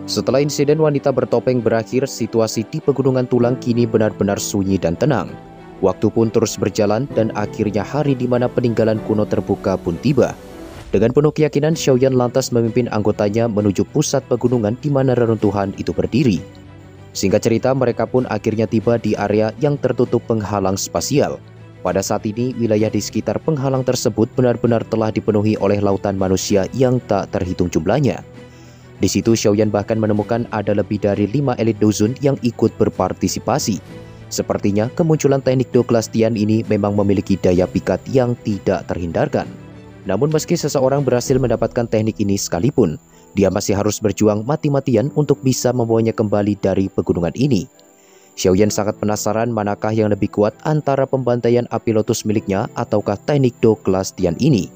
Setelah insiden wanita bertopeng berakhir, situasi di Pegunungan Tulang kini benar-benar sunyi dan tenang. Waktu pun terus berjalan dan akhirnya hari di mana peninggalan kuno terbuka pun tiba. Dengan penuh keyakinan, Xiaoyan lantas memimpin anggotanya menuju pusat pegunungan di mana reruntuhan itu berdiri. Singkat cerita, mereka pun akhirnya tiba di area yang tertutup penghalang spasial. Pada saat ini, wilayah di sekitar penghalang tersebut benar-benar telah dipenuhi oleh lautan manusia yang tak terhitung jumlahnya. Di situ Xiaoyan bahkan menemukan ada lebih dari 5 elit dusun yang ikut berpartisipasi. Sepertinya kemunculan teknik Douglastian ini memang memiliki daya pikat yang tidak terhindarkan. Namun meski seseorang berhasil mendapatkan teknik ini sekalipun, dia masih harus berjuang mati-matian untuk bisa membawanya kembali dari pegunungan ini. Xiaoyan sangat penasaran manakah yang lebih kuat antara pembantaian api lotus miliknya ataukah teknik Douglastian ini.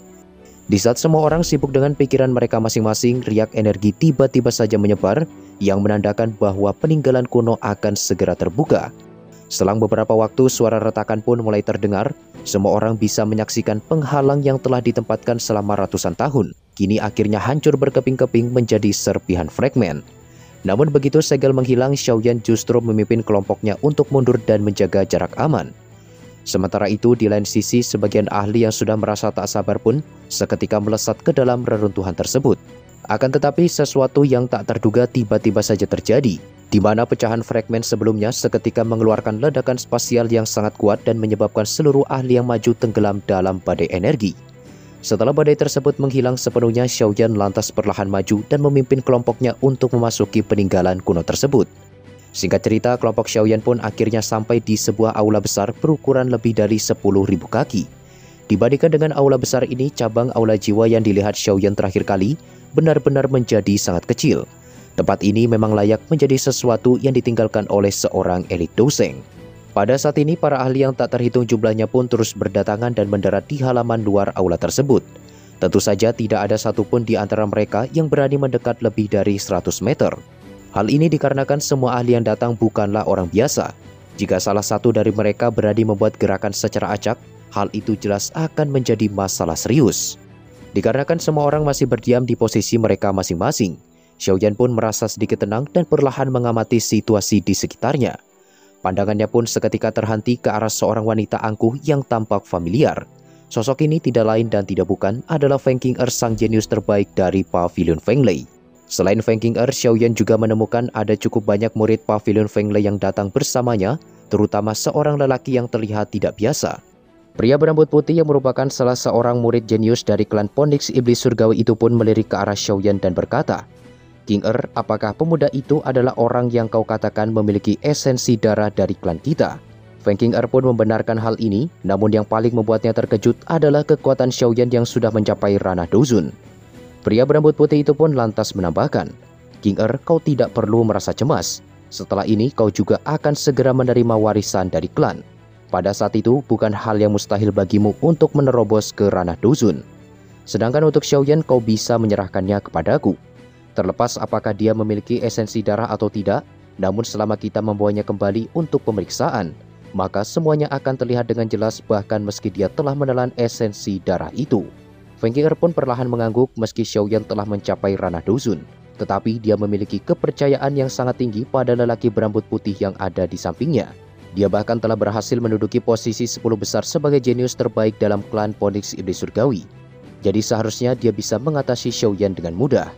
Di saat semua orang sibuk dengan pikiran mereka masing-masing, riak energi tiba-tiba saja menyebar yang menandakan bahwa peninggalan kuno akan segera terbuka. Selang beberapa waktu, suara retakan pun mulai terdengar. Semua orang bisa menyaksikan penghalang yang telah ditempatkan selama ratusan tahun. Kini akhirnya hancur berkeping-keping menjadi serpihan fragmen. Namun begitu segel menghilang, Xiaoyan justru memimpin kelompoknya untuk mundur dan menjaga jarak aman. Sementara itu, di lain sisi, sebagian ahli yang sudah merasa tak sabar pun seketika melesat ke dalam reruntuhan tersebut. Akan tetapi, sesuatu yang tak terduga tiba-tiba saja terjadi, di mana pecahan fragmen sebelumnya seketika mengeluarkan ledakan spasial yang sangat kuat dan menyebabkan seluruh ahli yang maju tenggelam dalam badai energi. Setelah badai tersebut menghilang sepenuhnya, Xiaoyan lantas perlahan maju dan memimpin kelompoknya untuk memasuki peninggalan kuno tersebut. Singkat cerita, kelompok Xiaoyan pun akhirnya sampai di sebuah aula besar berukuran lebih dari 10.000 kaki. Dibandingkan dengan aula besar ini, cabang aula jiwa yang dilihat Xiaoyan terakhir kali benar-benar menjadi sangat kecil. Tempat ini memang layak menjadi sesuatu yang ditinggalkan oleh seorang elit doseng. Pada saat ini, para ahli yang tak terhitung jumlahnya pun terus berdatangan dan mendarat di halaman luar aula tersebut. Tentu saja tidak ada satupun di antara mereka yang berani mendekat lebih dari 100 meter. Hal ini dikarenakan semua ahli yang datang bukanlah orang biasa. Jika salah satu dari mereka berani membuat gerakan secara acak, hal itu jelas akan menjadi masalah serius. Dikarenakan semua orang masih berdiam di posisi mereka masing-masing, Xiaoyan pun merasa sedikit tenang dan perlahan mengamati situasi di sekitarnya. Pandangannya pun seketika terhenti ke arah seorang wanita angkuh yang tampak familiar. Sosok ini tidak lain dan tidak bukan adalah Feng Qing'er, sang jenius terbaik dari Pavilion Fenglei. Selain Feng Qing'er, Xiaoyan juga menemukan ada cukup banyak murid Pavilion Fenglei yang datang bersamanya, terutama seorang lelaki yang terlihat tidak biasa. Pria berambut putih yang merupakan salah seorang murid jenius dari klan Phoenix Iblis Surgawi itu pun melirik ke arah Xiaoyan dan berkata, "Qing'er, apakah pemuda itu adalah orang yang kau katakan memiliki esensi darah dari klan kita?" Feng Qing'er pun membenarkan hal ini, namun yang paling membuatnya terkejut adalah kekuatan Xiaoyan yang sudah mencapai ranah dozun. Pria berambut putih itu pun lantas menambahkan, "Qing'er, kau tidak perlu merasa cemas. Setelah ini kau juga akan segera menerima warisan dari klan. Pada saat itu bukan hal yang mustahil bagimu untuk menerobos ke ranah dozun. Sedangkan untuk Xiaoyan kau bisa menyerahkannya kepadaku. Terlepas apakah dia memiliki esensi darah atau tidak, namun selama kita membawanya kembali untuk pemeriksaan, maka semuanya akan terlihat dengan jelas bahkan meski dia telah menelan esensi darah itu." Feng Qing'er pun perlahan mengangguk meski Xiaoyan telah mencapai ranah dozun, tetapi dia memiliki kepercayaan yang sangat tinggi pada lelaki berambut putih yang ada di sampingnya. Dia bahkan telah berhasil menduduki posisi 10 besar sebagai jenius terbaik dalam klan Phoenix Iblis Surgawi. Jadi seharusnya dia bisa mengatasi Xiaoyan dengan mudah.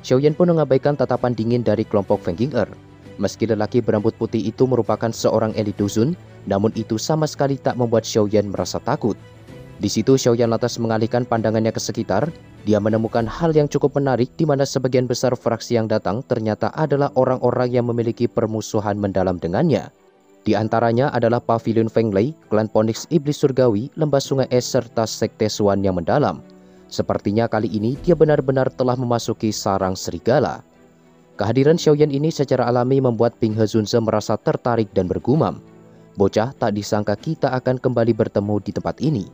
Xiaoyan pun mengabaikan tatapan dingin dari kelompok Feng Qing'er. Meski lelaki berambut putih itu merupakan seorang elit dozun, namun itu sama sekali tak membuat Xiaoyan merasa takut. Di situ Xiaoyan lantas mengalihkan pandangannya ke sekitar. Dia menemukan hal yang cukup menarik di mana sebagian besar fraksi yang datang ternyata adalah orang-orang yang memiliki permusuhan mendalam dengannya. Di antaranya adalah Pavilion Fenglei, klan Phoenix Iblis Surgawi, Lembah Sungai Es serta Sekte Suan yang mendalam. Sepertinya kali ini dia benar-benar telah memasuki sarang serigala. Kehadiran Xiaoyan ini secara alami membuat Ping He Zunze merasa tertarik dan bergumam. "Bocah, tak disangka kita akan kembali bertemu di tempat ini."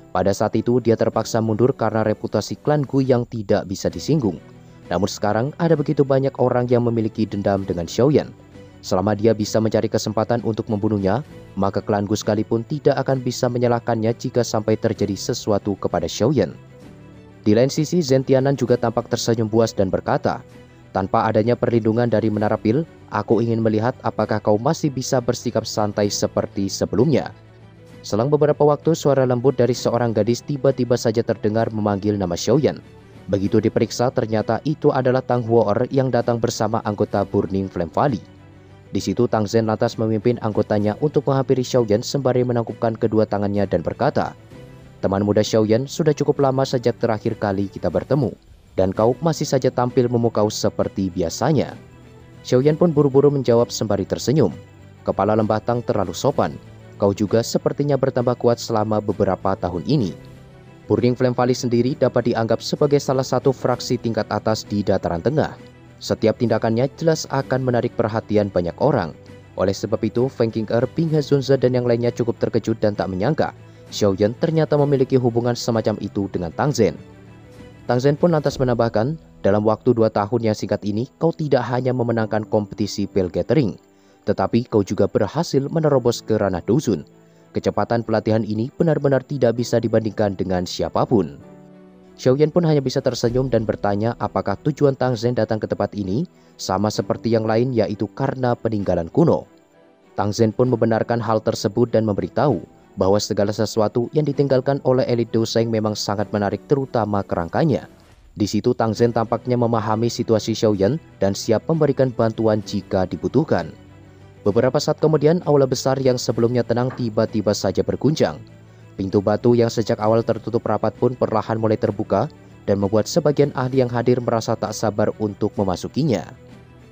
Pada saat itu dia terpaksa mundur karena reputasi klan Gu yang tidak bisa disinggung. Namun sekarang ada begitu banyak orang yang memiliki dendam dengan Xiaoyan. Selama dia bisa mencari kesempatan untuk membunuhnya, maka klan Gu sekalipun tidak akan bisa menyalahkannya jika sampai terjadi sesuatu kepada Xiaoyan. Di lain sisi, Zhen Tianan juga tampak tersenyum puas dan berkata, Tanpa adanya perlindungan dari menara pil, aku ingin melihat apakah kau masih bisa bersikap santai seperti sebelumnya. Selang beberapa waktu, suara lembut dari seorang gadis tiba-tiba saja terdengar memanggil nama Xiaoyan. Begitu diperiksa, ternyata itu adalah Tang Huo'er yang datang bersama anggota Burning Flame Valley. Di situ Tang Zhen lantas memimpin anggotanya untuk menghampiri Xiaoyan sembari menangkupkan kedua tangannya dan berkata, "Teman muda Xiaoyan, sudah cukup lama sejak terakhir kali kita bertemu, dan kau masih saja tampil memukau seperti biasanya." Xiaoyan pun buru-buru menjawab sembari tersenyum, "Kepala lembah Tang terlalu sopan. Kau juga sepertinya bertambah kuat selama beberapa tahun ini." Burning Flame Valley sendiri dapat dianggap sebagai salah satu fraksi tingkat atas di dataran tengah. Setiap tindakannya jelas akan menarik perhatian banyak orang. Oleh sebab itu, Feng Qing'er, Bing He Zunze, dan yang lainnya cukup terkejut dan tak menyangka Xiaoyan ternyata memiliki hubungan semacam itu dengan Tang Zhen. Tang Zhen pun lantas menambahkan, "Dalam waktu 2 tahun yang singkat ini, kau tidak hanya memenangkan kompetisi Pale Gathering, tetapi kau juga berhasil menerobos ke ranah dusun. Kecepatan pelatihan ini benar-benar tidak bisa dibandingkan dengan siapapun." Xiaoyan pun hanya bisa tersenyum dan bertanya apakah tujuan Tang Zhen datang ke tempat ini sama seperti yang lain, yaitu karena peninggalan kuno. Tang Zhen pun membenarkan hal tersebut dan memberitahu bahwa segala sesuatu yang ditinggalkan oleh elit Douseng memang sangat menarik, terutama kerangkanya. Di situ Tang Zhen tampaknya memahami situasi Xiaoyan dan siap memberikan bantuan jika dibutuhkan. Beberapa saat kemudian, aula besar yang sebelumnya tenang tiba-tiba saja berguncang. Pintu batu yang sejak awal tertutup rapat pun perlahan mulai terbuka dan membuat sebagian ahli yang hadir merasa tak sabar untuk memasukinya.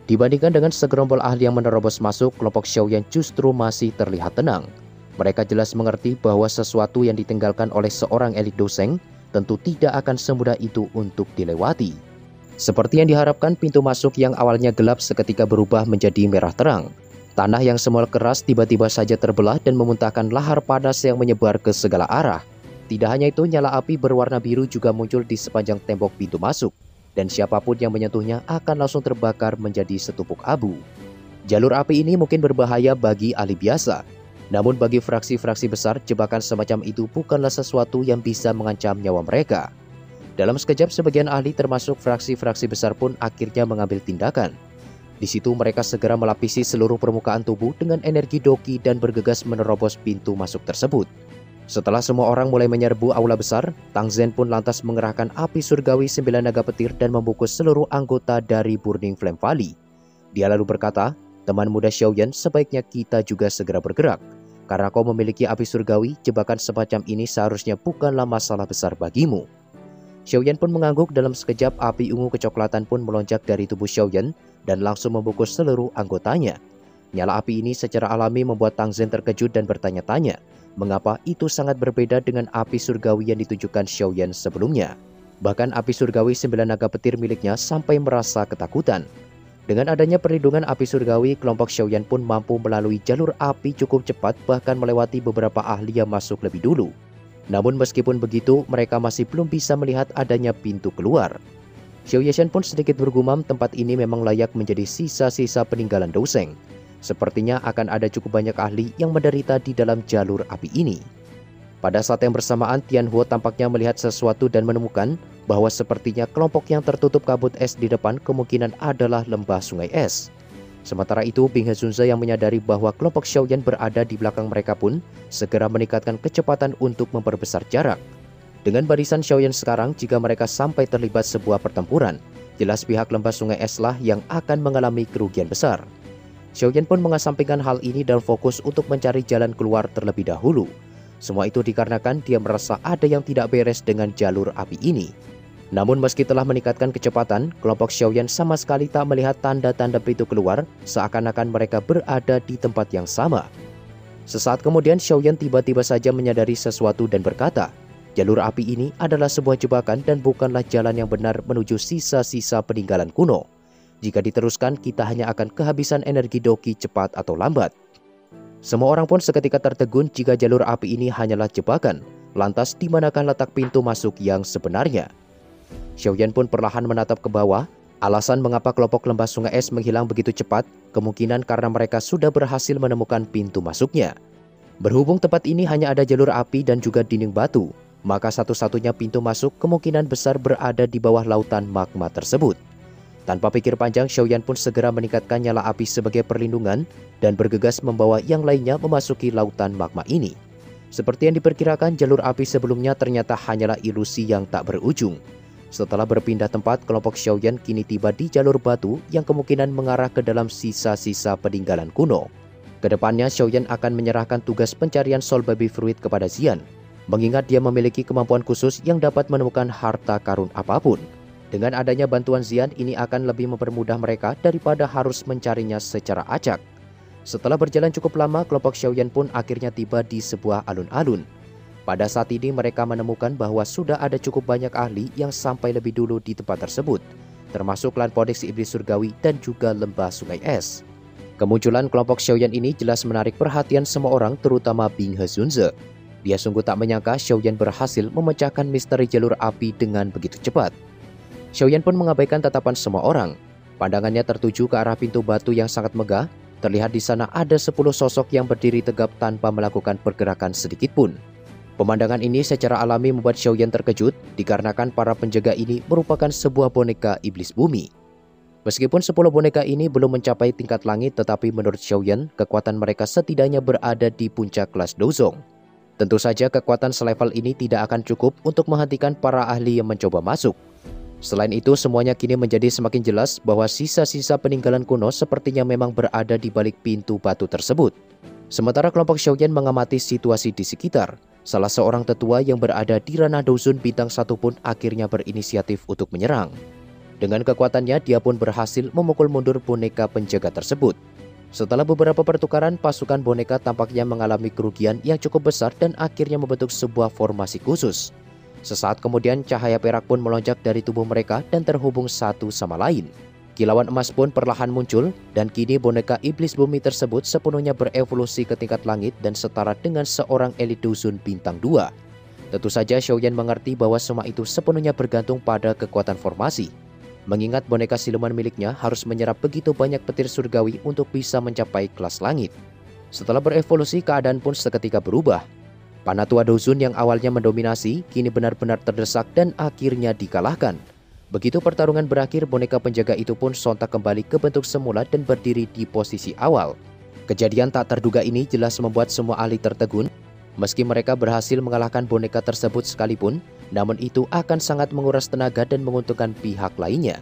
Dibandingkan dengan segerombol ahli yang menerobos masuk, kelompok Xiaoyan justru masih terlihat tenang. Mereka jelas mengerti bahwa sesuatu yang ditinggalkan oleh seorang elit Douseng tentu tidak akan semudah itu untuk dilewati. Seperti yang diharapkan, pintu masuk yang awalnya gelap seketika berubah menjadi merah terang. Tanah yang semula keras tiba-tiba saja terbelah dan memuntahkan lahar panas yang menyebar ke segala arah. Tidak hanya itu, nyala api berwarna biru juga muncul di sepanjang tembok pintu masuk, dan siapapun yang menyentuhnya akan langsung terbakar menjadi setumpuk abu. Jalur api ini mungkin berbahaya bagi ahli biasa, namun bagi fraksi-fraksi besar, jebakan semacam itu bukanlah sesuatu yang bisa mengancam nyawa mereka. Dalam sekejap, sebagian ahli termasuk fraksi-fraksi besar pun akhirnya mengambil tindakan. Di situ mereka segera melapisi seluruh permukaan tubuh dengan energi doki dan bergegas menerobos pintu masuk tersebut. Setelah semua orang mulai menyerbu aula besar, Tang Zhen pun lantas mengerahkan api surgawi 9 naga petir dan membungkus seluruh anggota dari Burning Flame Valley. Dia lalu berkata, "Teman muda Xiaoyan, sebaiknya kita juga segera bergerak. Karena kau memiliki api surgawi, jebakan semacam ini seharusnya bukanlah masalah besar bagimu." Xiaoyan pun mengangguk. Dalam sekejap, api ungu kecoklatan pun melonjak dari tubuh Xiaoyan dan langsung membungkus seluruh anggotanya. Nyala api ini secara alami membuat Tang Zhen terkejut dan bertanya-tanya, mengapa itu sangat berbeda dengan api surgawi yang ditujukan Xiaoyan sebelumnya. Bahkan api surgawi 9 naga petir miliknya sampai merasa ketakutan. Dengan adanya perlindungan api surgawi, kelompok Xiaoyan pun mampu melalui jalur api cukup cepat, bahkan melewati beberapa ahli yang masuk lebih dulu. Namun meskipun begitu, mereka masih belum bisa melihat adanya pintu keluar. Xiao Yeshan pun sedikit bergumam, tempat ini memang layak menjadi sisa-sisa peninggalan Douseng. Sepertinya akan ada cukup banyak ahli yang menderita di dalam jalur api ini. Pada saat yang bersamaan, Tianhuo tampaknya melihat sesuatu dan menemukan bahwa sepertinya kelompok yang tertutup kabut es di depan kemungkinan adalah lembah sungai es. Sementara itu, Bing He Zunze yang menyadari bahwa kelompok Xiaoyan berada di belakang mereka pun segera meningkatkan kecepatan untuk memperbesar jarak. Dengan barisan Xiaoyan sekarang, jika mereka sampai terlibat sebuah pertempuran, jelas pihak lembah sungai es lah yang akan mengalami kerugian besar. Xiaoyan pun mengesampingkan hal ini dan fokus untuk mencari jalan keluar terlebih dahulu. Semua itu dikarenakan dia merasa ada yang tidak beres dengan jalur api ini. Namun meski telah meningkatkan kecepatan, kelompok Xiaoyan sama sekali tak melihat tanda-tanda pintu keluar, seakan-akan mereka berada di tempat yang sama. Sesaat kemudian Xiaoyan tiba-tiba saja menyadari sesuatu dan berkata, jalur api ini adalah sebuah jebakan dan bukanlah jalan yang benar menuju sisa-sisa peninggalan kuno. Jika diteruskan, kita hanya akan kehabisan energi doki cepat atau lambat. Semua orang pun seketika tertegun jika jalur api ini hanyalah jebakan. Lantas di manakah letak pintu masuk yang sebenarnya? Xiaoyan pun perlahan menatap ke bawah. Alasan mengapa kelompok lembah sungai es menghilang begitu cepat kemungkinan karena mereka sudah berhasil menemukan pintu masuknya. Berhubung tempat ini hanya ada jalur api dan juga dinding batu, maka satu-satunya pintu masuk kemungkinan besar berada di bawah lautan magma tersebut. Tanpa pikir panjang, Xiaoyan pun segera meningkatkan nyala api sebagai perlindungan dan bergegas membawa yang lainnya memasuki lautan magma ini. Seperti yang diperkirakan, jalur api sebelumnya ternyata hanyalah ilusi yang tak berujung. Setelah berpindah tempat, kelompok Xiaoyan kini tiba di jalur batu yang kemungkinan mengarah ke dalam sisa-sisa peninggalan kuno. Kedepannya, Xiaoyan akan menyerahkan tugas pencarian Soul Baby Fruit kepada Xian, mengingat dia memiliki kemampuan khusus yang dapat menemukan harta karun apapun. Dengan adanya bantuan Xian, ini akan lebih mempermudah mereka daripada harus mencarinya secara acak. Setelah berjalan cukup lama, kelompok Xiaoyan pun akhirnya tiba di sebuah alun-alun. Pada saat ini mereka menemukan bahwa sudah ada cukup banyak ahli yang sampai lebih dulu di tempat tersebut, termasuk klan Codex Iblis Surgawi dan juga lembah sungai es. Kemunculan kelompok Xiaoyan ini jelas menarik perhatian semua orang, terutama Bing Hezunze. Dia sungguh tak menyangka Xiaoyan berhasil memecahkan misteri jalur api dengan begitu cepat. Xiaoyan pun mengabaikan tatapan semua orang. Pandangannya tertuju ke arah pintu batu yang sangat megah. Terlihat di sana ada 10 sosok yang berdiri tegap tanpa melakukan pergerakan sedikit pun. Pemandangan ini secara alami membuat Xiaoyan terkejut dikarenakan para penjaga ini merupakan sebuah boneka iblis bumi. Meskipun 10 boneka ini belum mencapai tingkat langit, tetapi menurut Xiaoyan, kekuatan mereka setidaknya berada di puncak kelas Dozong. Tentu saja kekuatan selevel ini tidak akan cukup untuk menghentikan para ahli yang mencoba masuk. Selain itu, semuanya kini menjadi semakin jelas bahwa sisa-sisa peninggalan kuno sepertinya memang berada di balik pintu batu tersebut. Sementara kelompok Xiaoyan mengamati situasi di sekitar, salah seorang tetua yang berada di ranah Dusun Bintang 1 pun akhirnya berinisiatif untuk menyerang. Dengan kekuatannya, dia pun berhasil memukul mundur boneka penjaga tersebut. Setelah beberapa pertukaran, pasukan boneka tampaknya mengalami kerugian yang cukup besar dan akhirnya membentuk sebuah formasi khusus. Sesaat kemudian, cahaya perak pun melonjak dari tubuh mereka dan terhubung satu sama lain. Kilauan emas pun perlahan muncul, dan kini boneka iblis bumi tersebut sepenuhnya berevolusi ke tingkat langit dan setara dengan seorang elit dusun bintang 2. Tentu saja Xiaoyan mengerti bahwa semua itu sepenuhnya bergantung pada kekuatan formasi. Mengingat boneka siluman miliknya harus menyerap begitu banyak petir surgawi untuk bisa mencapai kelas langit. Setelah berevolusi, keadaan pun seketika berubah. Panatua Dusun yang awalnya mendominasi, kini benar-benar terdesak dan akhirnya dikalahkan. Begitu pertarungan berakhir, boneka penjaga itu pun sontak kembali ke bentuk semula dan berdiri di posisi awal. Kejadian tak terduga ini jelas membuat semua ahli tertegun. Meski mereka berhasil mengalahkan boneka tersebut sekalipun, namun itu akan sangat menguras tenaga dan menguntungkan pihak lainnya.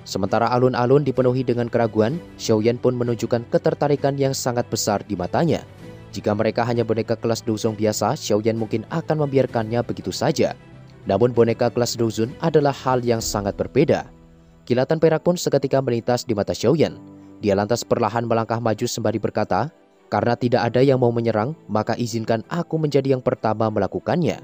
Sementara alun-alun dipenuhi dengan keraguan, Xiaoyan pun menunjukkan ketertarikan yang sangat besar di matanya. Jika mereka hanya boneka kelas Dozong biasa, Xiaoyan mungkin akan membiarkannya begitu saja. Namun boneka kelas Dozong adalah hal yang sangat berbeda. Kilatan perak pun seketika melintas di mata Xiaoyan. Dia lantas perlahan melangkah maju sembari berkata, "Karena tidak ada yang mau menyerang, maka izinkan aku menjadi yang pertama melakukannya."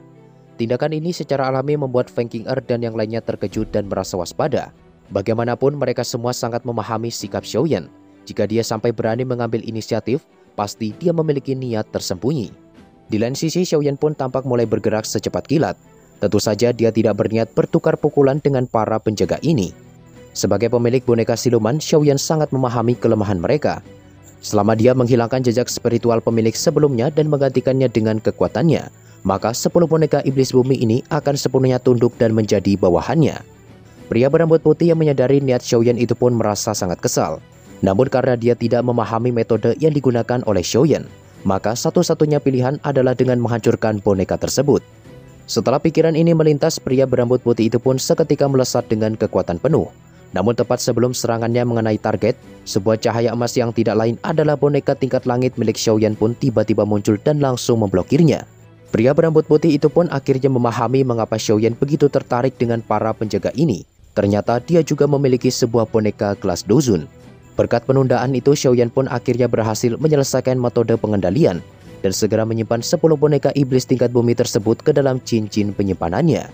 Tindakan ini secara alami membuat Feng Qing'er dan yang lainnya terkejut dan merasa waspada. Bagaimanapun mereka semua sangat memahami sikap Xiaoyan. Jika dia sampai berani mengambil inisiatif, pasti dia memiliki niat tersembunyi. Di lain sisi, Xiaoyan pun tampak mulai bergerak secepat kilat. Tentu saja dia tidak berniat bertukar pukulan dengan para penjaga ini. Sebagai pemilik boneka siluman, Xiaoyan sangat memahami kelemahan mereka. Selama dia menghilangkan jejak spiritual pemilik sebelumnya dan menggantikannya dengan kekuatannya, maka 10 boneka iblis bumi ini akan sepenuhnya tunduk dan menjadi bawahannya. Pria berambut putih yang menyadari niat Xiaoyan itu pun merasa sangat kesal. Namun karena dia tidak memahami metode yang digunakan oleh Xiaoyan, maka satu-satunya pilihan adalah dengan menghancurkan boneka tersebut. Setelah pikiran ini melintas, pria berambut putih itu pun seketika melesat dengan kekuatan penuh. Namun tepat sebelum serangannya mengenai target, sebuah cahaya emas yang tidak lain adalah boneka tingkat langit milik Xiaoyan pun tiba-tiba muncul dan langsung memblokirnya. Pria berambut putih itu pun akhirnya memahami mengapa Xiaoyan begitu tertarik dengan para penjaga ini. Ternyata dia juga memiliki sebuah boneka kelas Dozun. Berkat penundaan itu, Xiaoyan pun akhirnya berhasil menyelesaikan metode pengendalian dan segera menyimpan 10 boneka iblis tingkat bumi tersebut ke dalam cincin penyimpanannya.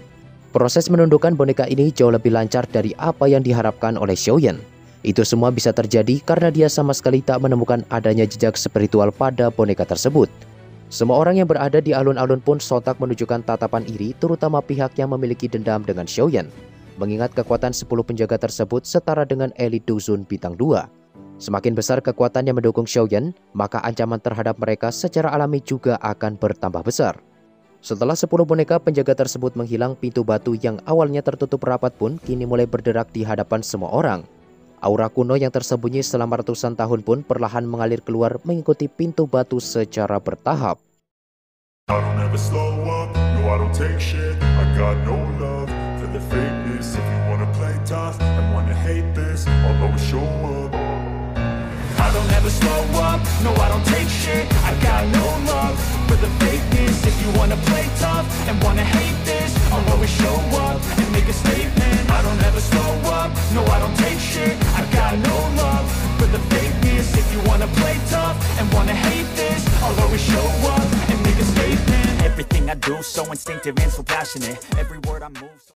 Proses menundukkan boneka ini jauh lebih lancar dari apa yang diharapkan oleh Xiaoyan. Itu semua bisa terjadi karena dia sama sekali tak menemukan adanya jejak spiritual pada boneka tersebut. Semua orang yang berada di alun-alun pun sontak menunjukkan tatapan iri, terutama pihak yang memiliki dendam dengan Xiaoyan. Mengingat kekuatan 10 penjaga tersebut setara dengan elit Dusun Bintang 2. Semakin besar kekuatan yang mendukung Xiaoyan, maka ancaman terhadap mereka secara alami juga akan bertambah besar. Setelah 10 boneka penjaga tersebut menghilang, pintu batu yang awalnya tertutup rapat pun kini mulai berderak di hadapan semua orang. Aura kuno yang tersembunyi selama ratusan tahun pun perlahan mengalir keluar mengikuti pintu batu secara bertahap. I don't ever slow up, no I don't take shit. I got no love for the fakeness. If you wanna play tough and wanna hate this, I'll always show up. I don't ever slow up, no I don't take shit. I got no love for the fakeness. If you wanna play tough and wanna hate this, I'll always show up and make a statement. I don't ever slow up, no I don't take shit. I got no love for the fakeness. If you wanna play tough and wanna hate this, I'll always show up and make a statement. Everything I do so instinctive and so passionate. Every word I move so